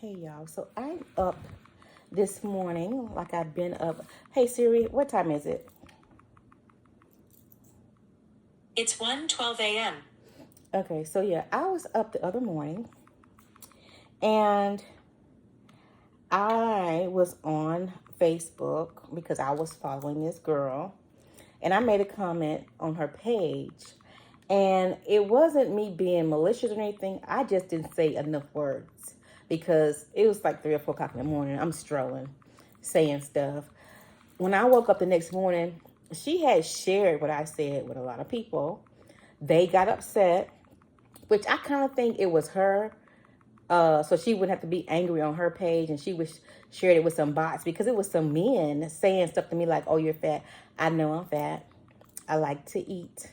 Hey y'all, so I'm up this morning like I've been up. Hey Siri, what time is it? It's 1:12 a.m. Okay, so yeah, I was up the other morning and I was on Facebook because I was following this girl and I made a comment on her page. And it wasn't me being malicious or anything. I just didn't say enough words because it was like 3 or 4 o'clock in the morning. I'm strolling, saying stuff. When I woke up the next morning, she had shared what I said with a lot of people. They got upset, which I kind of think it was her. So she wouldn't have to be angry on her page, and she was shared it with some bots because it was some men saying stuff to me like, "Oh, you're fat." I know I'm fat. I like to eat,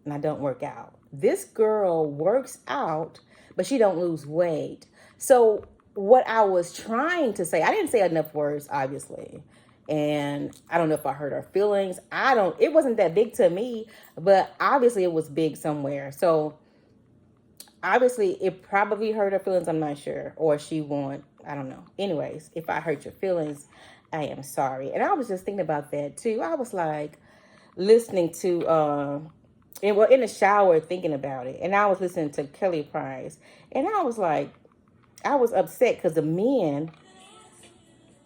and I don't work out. This girl works out, but she don't lose weight. So what I was trying to say, I didn't say enough words, obviously. And I don't know if I hurt her feelings. It wasn't that big to me, but obviously it was big somewhere. So obviously it probably hurt her feelings, I'm not sure. Or she won't, I don't know. Anyways, if I hurt your feelings, I am sorry. And I was just thinking about that too. I was like listening to in the shower thinking about it, and I was listening to Kelly Price, and I was like, I was upset because the men,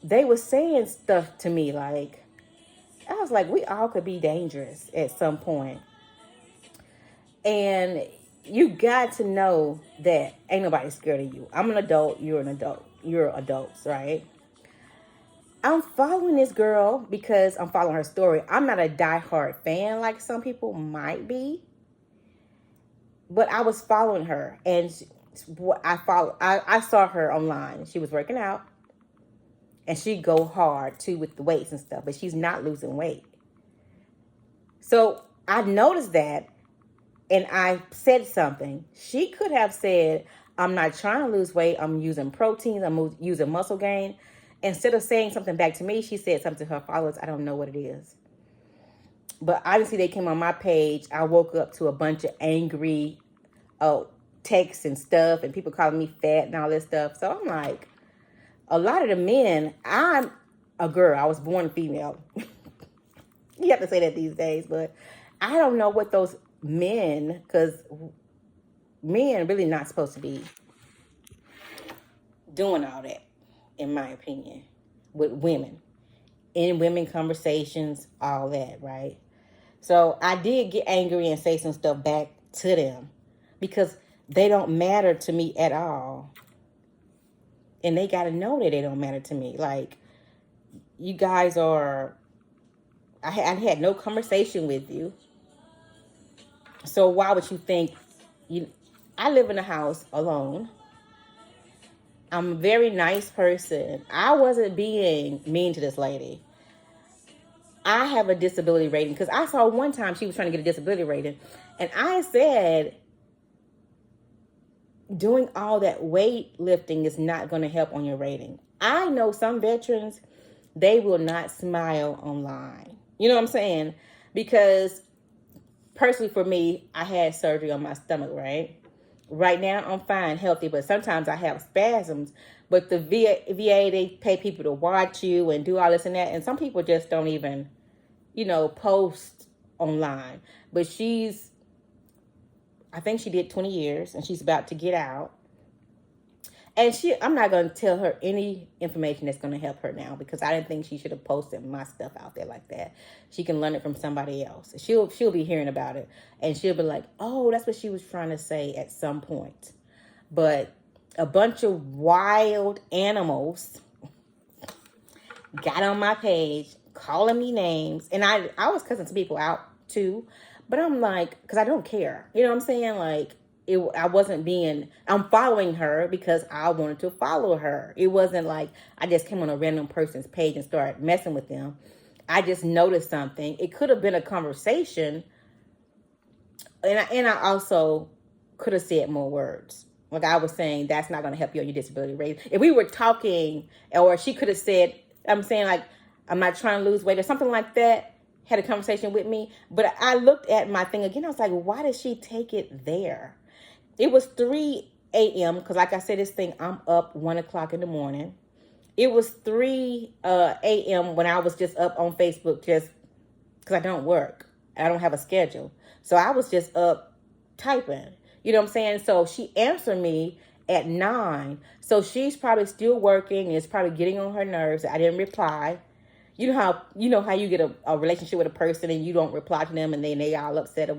they were saying stuff to me like, I was like, we all could be dangerous at some point, and you got to know that ain't nobody scared of you. I'm an adult, you're an adult, you're adults, right? I'm following this girl because I'm following her story. I'm not a diehard fan like some people might be, but I was following her, and I saw her online. She was working out, and she go hard too with the weights and stuff, but she's not losing weight. So I noticed that, and I said something. She could have said, "I'm not trying to lose weight. I'm using proteins. I'm using muscle gain." Instead of saying something back to me, she said something to her followers. I don't know what it is, but obviously they came on my page. I woke up to a bunch of angry texts and stuff, and people calling me fat and all this stuff. So I'm like, a lot of the men, I'm a girl. I was born female. You have to say that these days, but I don't know what those men, because men really not supposed to be doing all that, in my opinion, with women. In women conversations, all that, right? So I did get angry and say some stuff back to them because they don't matter to me at all. And they got to know that they don't matter to me. Like, you guys are, I had no conversation with you. So why would you think, I live in a house alone. I'm a very nice person. I wasn't being mean to this lady. I have a disability rating because I saw one time she was trying to get a disability rating. And I said, doing all that weightlifting is not going to help on your rating. I know some veterans, they will not smile online. You know what I'm saying? Because personally for me, I had surgery on my stomach, right? Right now I'm fine, healthy, but sometimes I have spasms. But the VA, they pay people to watch you and do all this and that. And some people just don't even, post online. But I think she did 20 years and she's about to get out. And I'm not going to tell her any information that's going to help her now because I didn't think she should have posted my stuff out there like that. She can learn it from somebody else. She'll be hearing about it and she'll be like, oh, that's what she was trying to say at some point. But a bunch of wild animals got on my page calling me names. And I was cussing some people out too. But I'm like, because I don't care. You know what I'm saying? Like, I'm following her because I wanted to follow her. It wasn't like I just came on a random person's page and started messing with them. I just noticed something. It could have been a conversation. And I also could have said more words. Like I was saying, that's not going to help you on your disability rating. If we were talking, or she could have said, I'm saying like, I'm not trying to lose weight or something like that, had a conversation with me. But I looked at my thing again. I was like, why did she take it there? It was 3 a.m. because like I said, this thing, I'm up 1 o'clock in the morning. It was 3 a.m. when I was just up on Facebook just because I don't work. I don't have a schedule. So I was just up typing. You know what I'm saying? So she answered me at 9. So she's probably still working and it's probably getting on her nerves. I didn't reply. You know how you get a relationship with a person and you don't reply to them and then they all upset.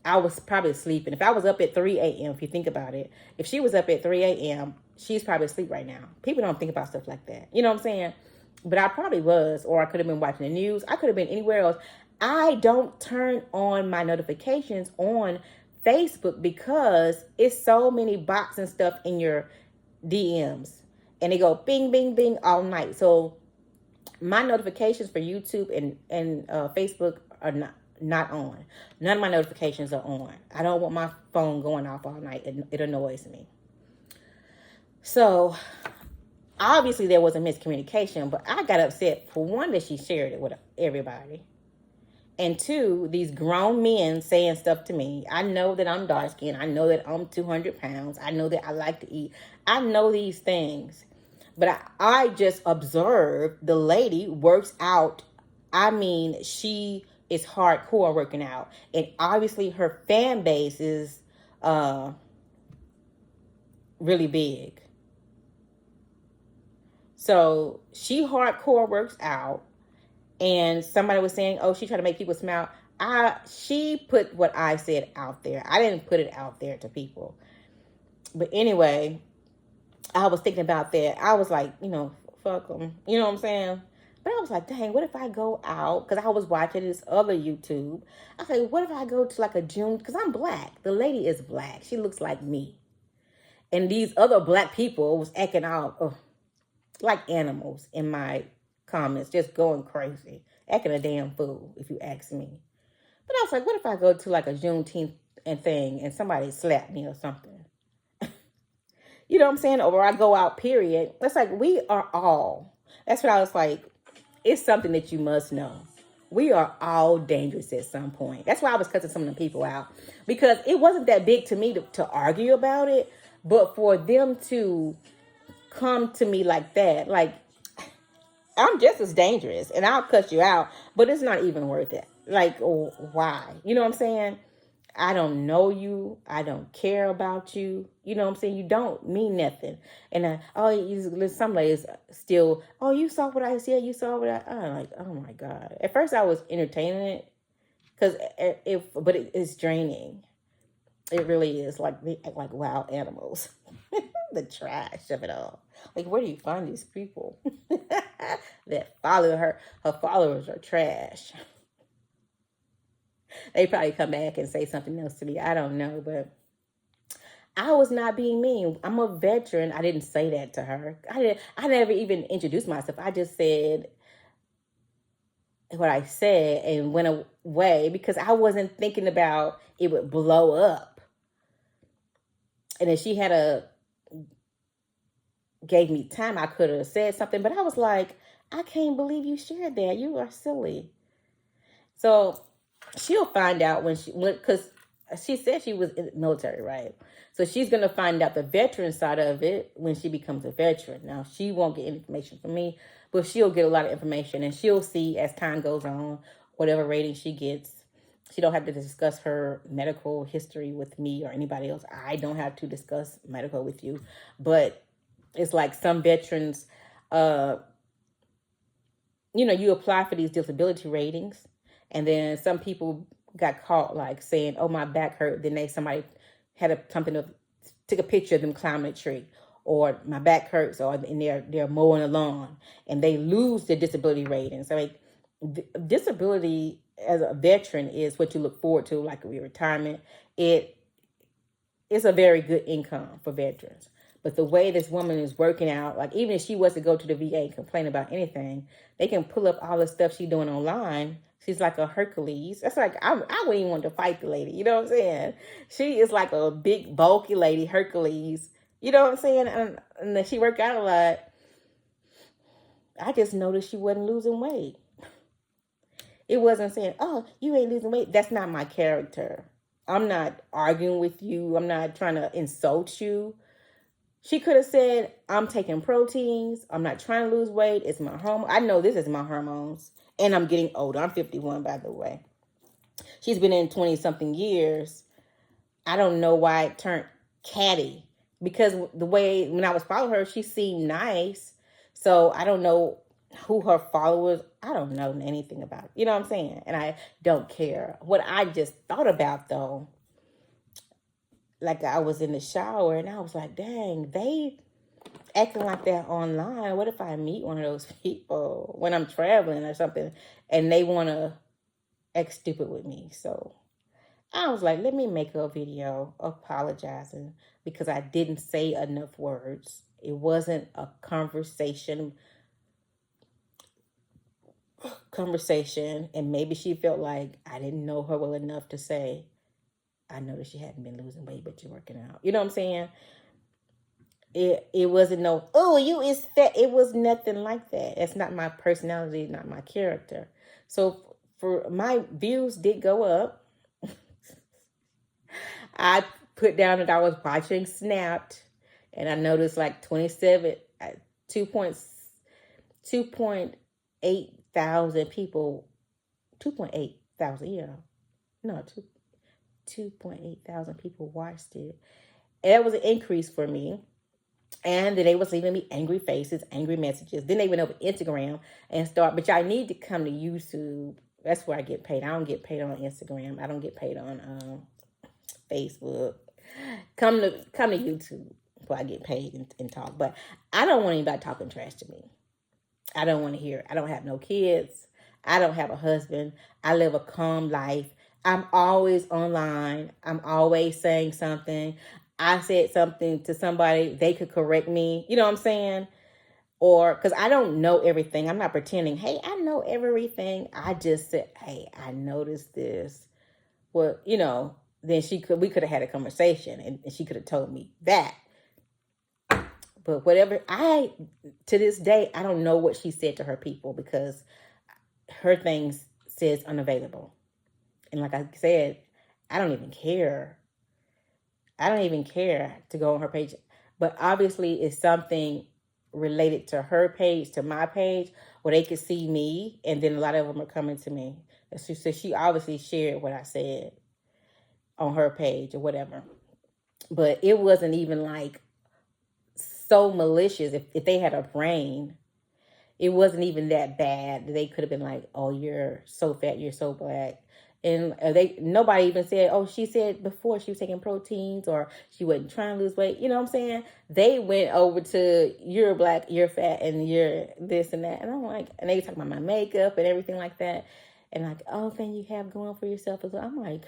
I was probably sleeping. If I was up at 3 a.m., if you think about it, if she was up at 3 a.m., she's probably asleep right now. People don't think about stuff like that. You know what I'm saying? But I probably was, or I could have been watching the news. I could have been anywhere else. I don't turn on my notifications on Facebook because it's so many bots and stuff in your DMs. And they go bing, bing, bing all night. So my notifications for YouTube and Facebook are not on. None of my notifications are on. I don't want my phone going off all night. It annoys me. So obviously there was a miscommunication, but I got upset for one that she shared it with everybody. And two, these grown men saying stuff to me. I know that I'm dark skinned. I know that I'm 200 pounds. I know that I like to eat. I know these things. But I just observed the lady works out. I mean, she is hardcore working out. And obviously her fan base is really big. So she hardcore works out. And somebody was saying, oh, she tried to make people smile. She put what I said out there. I didn't put it out there to people. But anyway, I was thinking about that. I was like, fuck them. You know what I'm saying? But I was like, dang, what if I go out? Because I was watching this other YouTube. I was like, what if I go to like a June? Because I'm black. The lady is black. She looks like me. And these other black people was acting out like animals in my comments, just going crazy, acting a damn fool, if you ask me. But I was like, what if I go to like a Juneteenth thing and somebody slap me or something? You know what I'm saying? Or I go out, period. It's like, we are all. That's what I was like, it's something that you must know. We are all dangerous at some point. That's why I was cutting some of the people out. Because it wasn't that big to me to argue about it. But for them to come to me like that, like, I'm just as dangerous and I'll cut you out, but it's not even worth it. Like, why? You know what I'm saying? I don't know you. I don't care about you. You know what I'm saying? You don't mean nothing. And some ladies still, oh, you saw what I said. You saw what I'm like, oh my God. At first I was entertaining it but it's draining. It really is. Like, they act like wild animals. The trash of it all. Like, where do you find these people that follow her? Her followers are trash. They probably come back and say something else to me. I don't know, but I was not being mean. I'm a veteran. I didn't say that to her. I never even introduced myself. I just said what I said and went away because I wasn't thinking about it would blow up. And if she gave me time, I could have said something, but I was like, I can't believe you shared that. You are silly. So she'll find out because she said she was in the military, right? So she's going to find out the veteran side of it when she becomes a veteran. Now, she won't get information from me, but she'll get a lot of information and she'll see as time goes on, whatever rating she gets. She don't have to discuss her medical history with me or anybody else. I don't have to discuss medical with you, but it's like some veterans, you apply for these disability ratings. And then some people got caught like saying, oh, my back hurt. Then somebody had took a picture of them climbing a tree, or my back hurts, or they're mowing a lawn and they lose their disability ratings. So like disability as a veteran is what you look forward to, like your retirement. It is a very good income for veterans. But the way this woman is working out, like even if she was to go to the VA and complain about anything, they can pull up all the stuff she's doing online. She's like a Hercules. That's like, I wouldn't even want to fight the lady. You know what I'm saying? She is like a big, bulky lady, Hercules. You know what I'm saying? And she worked out a lot. I just noticed she wasn't losing weight. It wasn't saying, oh, you ain't losing weight. That's not my character. I'm not arguing with you. I'm not trying to insult you. She could have said, I'm taking proteins. I'm not trying to lose weight. It's my hormone. I know this is my hormones. And I'm getting older. I'm 51, by the way. She's been in 20 something years. I don't know why it turned catty. Because the way, when I was following her, she seemed nice. So I don't know who her followers, I don't know anything about it. You know what I'm saying? And I don't care. What I just thought about, though, like I was in the shower and I was like, dang, they acting like that online. What if I meet one of those people when I'm traveling or something and they want to act stupid with me? So I was like, let me make a video apologizing because I didn't say enough words. It wasn't a conversation, and maybe she felt like I didn't know her well enough to say, I noticed you hadn't been losing weight, but you're working out. You know what I'm saying? It wasn't no, oh, you is fat. It was nothing like that. It's not my personality, not my character. So for my views did go up. I put down that I was watching Snapped, and I noticed like 27, 2.8 thousand people, 2.8 thousand, yeah, no, 2.8 thousand people watched it. And that was an increase for me. And then they was leaving me angry faces, angry messages. Then they went over Instagram and but y'all need to come to YouTube. That's where I get paid. I don't get paid on Instagram. I don't get paid on Facebook. Come to YouTube where I get paid and talk. But I don't want anybody talking trash to me. I don't want to hear it. I don't have no kids. I don't have a husband. I live a calm life. I'm always online. I'm always saying something. I said something to somebody, they could correct me. You know what I'm saying? Or because I don't know everything. I'm not pretending, hey, I know everything. I just said, hey, I noticed this. Well, then we could have had a conversation and she could have told me that. But whatever, to this day, I don't know what she said to her people because her thing says unavailable. And like I said, I don't even care. I don't even care to go on her page. But obviously it's something related to her page, to my page, where they could see me. And then a lot of them are coming to me. So she obviously shared what I said on her page or whatever. But it wasn't even like so malicious. If they had a brain, it wasn't even that bad. They could have been like, oh, you're so fat, you're so black. And nobody even said, oh, she said before she was taking proteins or she wasn't trying to lose weight. You know what I'm saying? They went over to, you're black, you're fat, and you're this and that. And I'm like, and they talk about my makeup and everything like that. And like, oh, thing you have going for yourself as well. I'm like,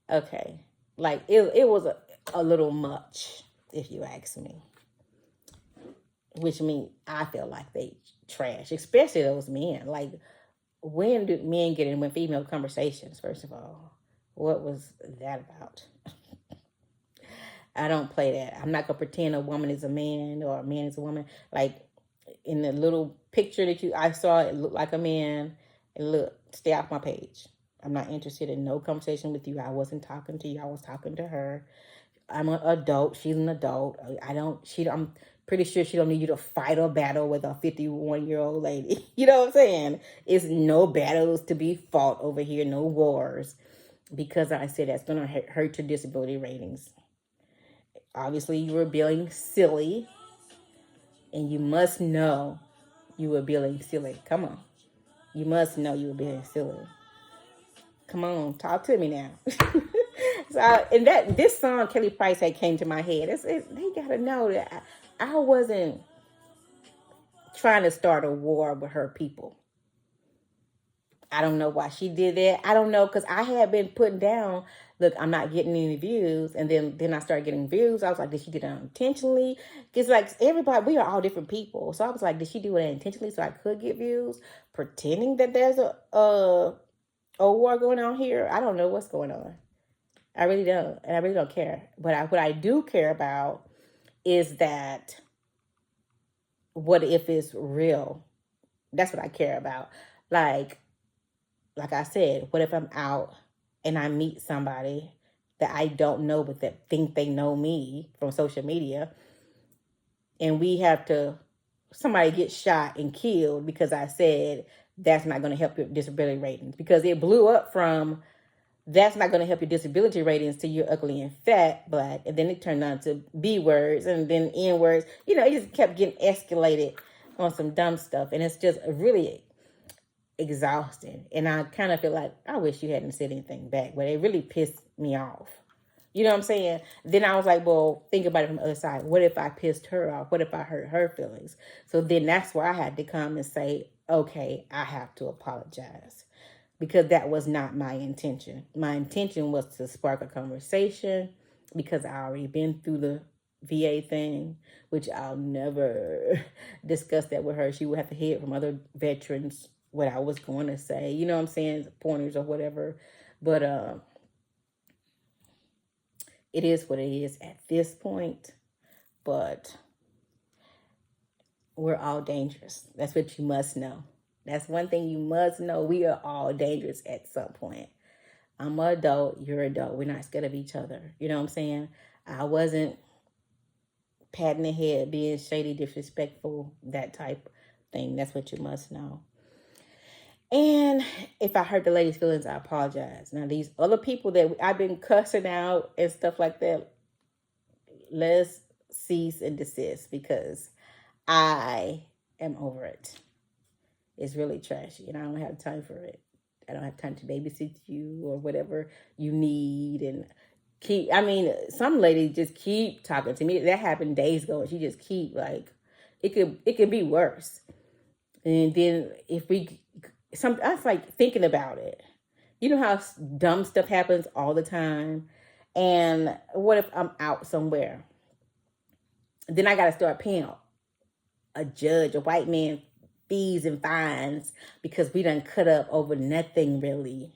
okay. Like, it was a little much, if you ask me. Which means I feel like they trash, especially those men. Like, when do men get in with female conversations, first of all? What was that about? I don't play that. I'm not going to pretend a woman is a man or a man is a woman. Like, in the little picture that I saw, it looked like a man. Stay off my page. I'm not interested in no conversation with you. I wasn't talking to you. I was talking to her. I'm an adult. She's an adult. I'm pretty sure she don't need you to fight or battle with a 51-year-old lady. You know what I'm saying? It's no battles to be fought over here, no wars. Because I said that's going to hurt your disability ratings. Obviously, you were being silly. And you must know you were being silly. Come on. You must know you were being silly. Come on, talk to me now. So, and this song Kelly Price had came to my head. They gotta know that I wasn't trying to start a war with her people. I don't know why she did that. I don't know, because I had been putting down, look, I'm not getting any views. And then I started getting views. I was like, did she do that intentionally? Because like everybody, we are all different people. So I was like, did she do it intentionally so I could get views? Pretending that there's a war going on here? I don't know what's going on. I really don't. And I really don't care. But what I do care about is that what if it's real? That's what I care about. Like I said, what if I'm out and I meet somebody that I don't know, but that think they know me from social media, and we have to, somebody gets shot and killed because I said that's not going to help your disability ratings, because it blew up from that's not going to help your disability ratings to you're ugly and fat black, and then it turned on to B words and then N words. You know, it just kept getting escalated on some dumb stuff, and it's just really exhausting. And I kind of feel like I wish you hadn't said anything back, but it really pissed me off. You know what I'm saying? Then I was like, well, think about it from the other side. What if I pissed her off? What if I hurt her feelings? So then that's where I had to come and say, okay, I have to apologize, because that was not my intention. My intention was to spark a conversation, because I already been through the VA thing, which I'll never discuss that with her. She would have to hear from other veterans what I was going to say. You know what I'm saying? Pointers or whatever. But it is what it is at this point. But we're all dangerous. That's what you must know. That's one thing you must know. We are all dangerous at some point. I'm an adult. You're an adult. We're not scared of each other. You know what I'm saying? I wasn't patting the head, being shady, disrespectful, that type thing. That's what you must know. And if I hurt the lady's feelings, I apologize. Now, these other people that I've been cussing out and stuff like that, let's cease and desist, because I am over it. It's really trashy, and I don't have time for it. I don't have time to babysit you or whatever you need. And some ladies just keep talking to me. That happened days ago, and she just keep like, it could be worse. And then I was like thinking about it. You know how dumb stuff happens all the time. And what if I'm out somewhere? Then I got to start paying a judge, a white man, fees and fines, because we done cut up over nothing really.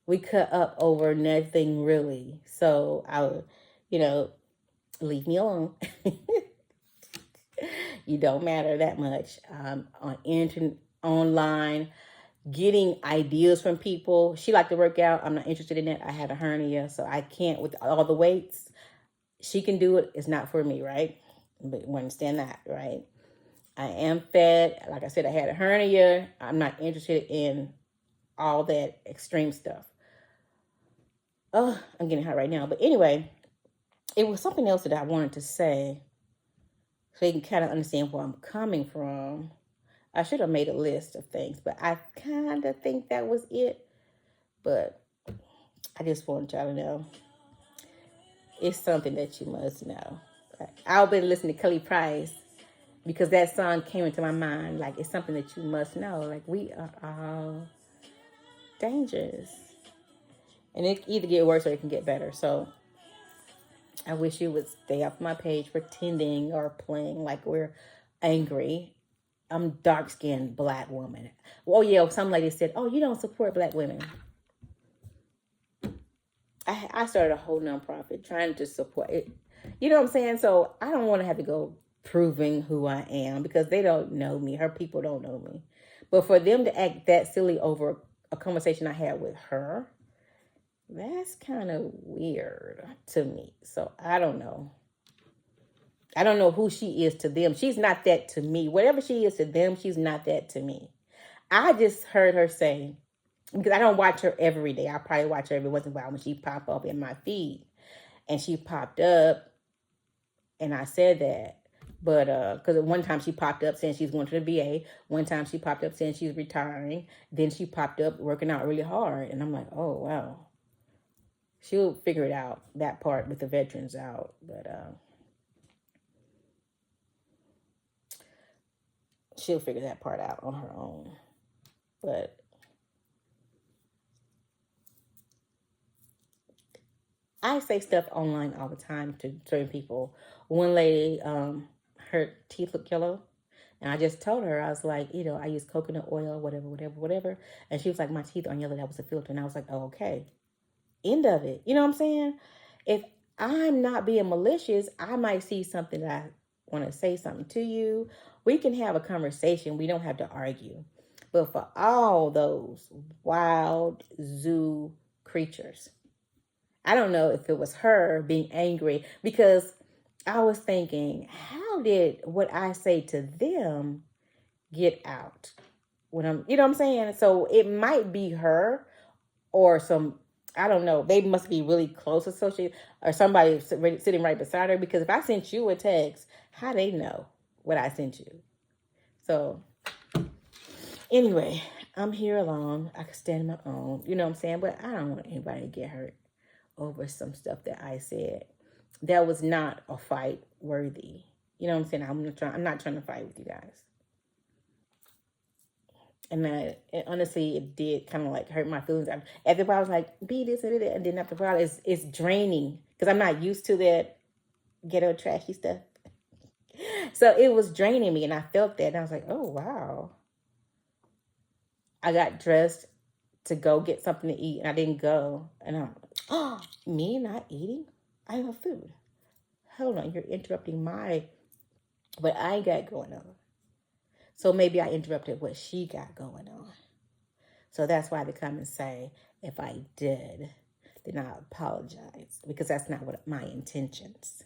We cut up over nothing really. So leave me alone. You don't matter that much. Online, getting ideas from people. She liked to work out. I'm not interested in it. I have a hernia, so I can't with all the weights. She can do it. It's not for me, right? But you understand that, right? I am fat. Like I said, I had a hernia. I'm not interested in all that extreme stuff. Oh, I'm getting hot right now. But anyway, it was something else that I wanted to say, so you can kind of understand where I'm coming from. I should have made a list of things, but I kind of think that was it. But I just want y'all to know it's something that you must know. I've been listening to Kelly Price, because that song came into my mind. Like, it's something that you must know. Like, we are all dangerous. And it can either get worse or it can get better. So I wish you would stay off my page pretending or playing like we're angry. I'm dark-skinned black woman. Oh, yeah, some lady said, oh, you don't support black women. I started a whole nonprofit trying to support it. You know what I'm saying? So I don't want to have to go proving who I am, because they don't know me. Her people don't know me. But for them to act that silly over a conversation I had with her, that's kind of weird to me. So I don't know. I don't know who she is to them. She's not that to me. Whatever she is to them, she's not that to me. I just heard her say, because I don't watch her every day. I probably watch her every once in a while when she pop up in my feed. And she popped up, and I said that. But because one time she popped up saying she's going to the VA. One time she popped up saying she's retiring. Then she popped up working out really hard. And I'm like, oh, wow. She'll figure it out, that part with the veterans out. But she'll figure that part out on her own. But I say stuff online all the time to certain people. One lady, her teeth look yellow. And I just told her, I was like, I use coconut oil, whatever. And she was like, my teeth aren't yellow. That was a filter. And I was like, oh, okay. End of it. You know what I'm saying? If I'm not being malicious, I might see something that I want to say something to you. We can have a conversation. We don't have to argue. But for all those wild zoo creatures. I don't know if it was her being angry, because I was thinking, how did what I say to them get out when I'm, you know what I'm saying? So it might be her or some, I don't know. They must be really close associated, or somebody sitting right beside her, because if I sent you a text, how they know what I sent you? So anyway, I'm here alone. I can stand on my own, you know what I'm saying? But I don't want anybody to get hurt over some stuff that I said. That was not a fight worthy. You know what I'm saying? I'm not trying to fight with you guys. And honestly, it did kind of like hurt my feelings. After a while, I was like, be this and that. And then after a while, it's draining, because I'm not used to that ghetto trashy stuff. So it was draining me, and I felt that. And I was like, oh, wow. I got dressed to go get something to eat, and I didn't go. And I'm like, oh, me not eating? I have food. Hold on, you're interrupting what I got going on. So maybe I interrupted what she got going on. So that's why they come and say, if I did, then I apologize, because that's not what my intentions.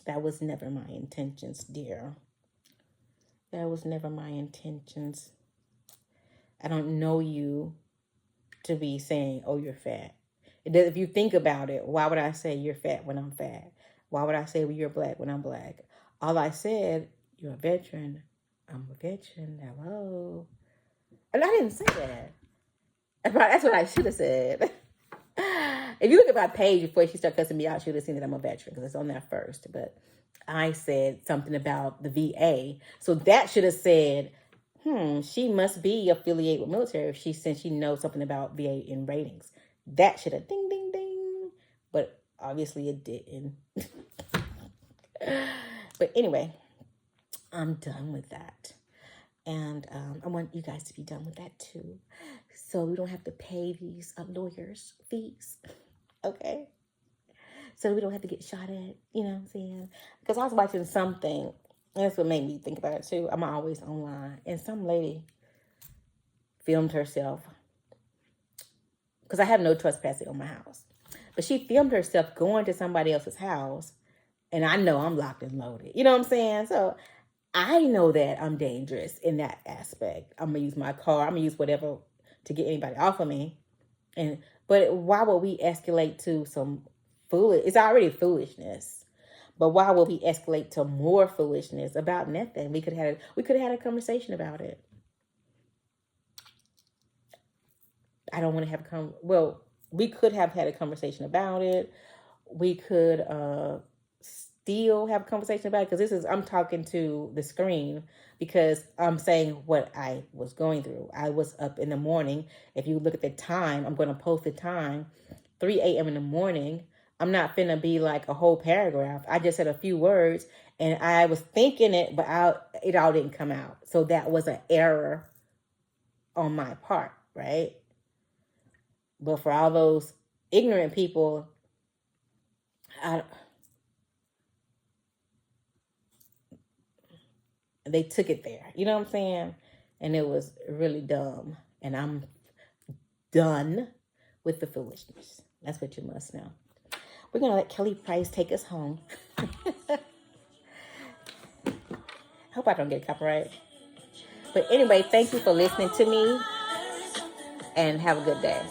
That was never my intentions, dear. That was never my intentions. I don't know you to be saying, oh, you're fat. If you think about it, why would I say you're fat when I'm fat? Why would I say you're black when I'm black? All I said, you're a veteran. I'm a veteran. Hello. And I didn't say that. That's what I should have said. If you look at my page before she started cussing me out, she would have seen that I'm a veteran, because it's on there first. But I said something about the VA. So that should have said, she must be affiliated with military since she knows something about VA in ratings. That should have ding, ding, ding. But obviously it didn't. But anyway, I'm done with that. And I want you guys to be done with that too. So we don't have to pay these lawyers' fees. Okay? So we don't have to get shot at. You know what I'm saying? Because I was watching something, and that's what made me think about it too. I'm always online. And some lady filmed herself, because I have no trespassing on my house. But she filmed herself going to somebody else's house, and I know I'm locked and loaded. You know what I'm saying? So I know that I'm dangerous in that aspect. I'm going to use my car. I'm going to use whatever to get anybody off of me. But why would we escalate to some foolish? It's already foolishness. But why would we escalate to more foolishness about nothing? We could have had a conversation about it. I don't want to have we could have had a conversation about it. We could still have a conversation about it, because I'm talking to the screen, because I'm saying what I was going through. I was up in the morning. If you look at the time, I'm going to post the time, 3 a.m. in the morning. I'm not finna be like a whole paragraph. I just said a few words, and I was thinking it, but it all didn't come out. So that was an error on my part, right? But for all those ignorant people, they took it there. You know what I'm saying? And it was really dumb. And I'm done with the foolishness. That's what you must know. We're going to let Kelly Price take us home. Hope I don't get copyright. But anyway, thank you for listening to me. And have a good day.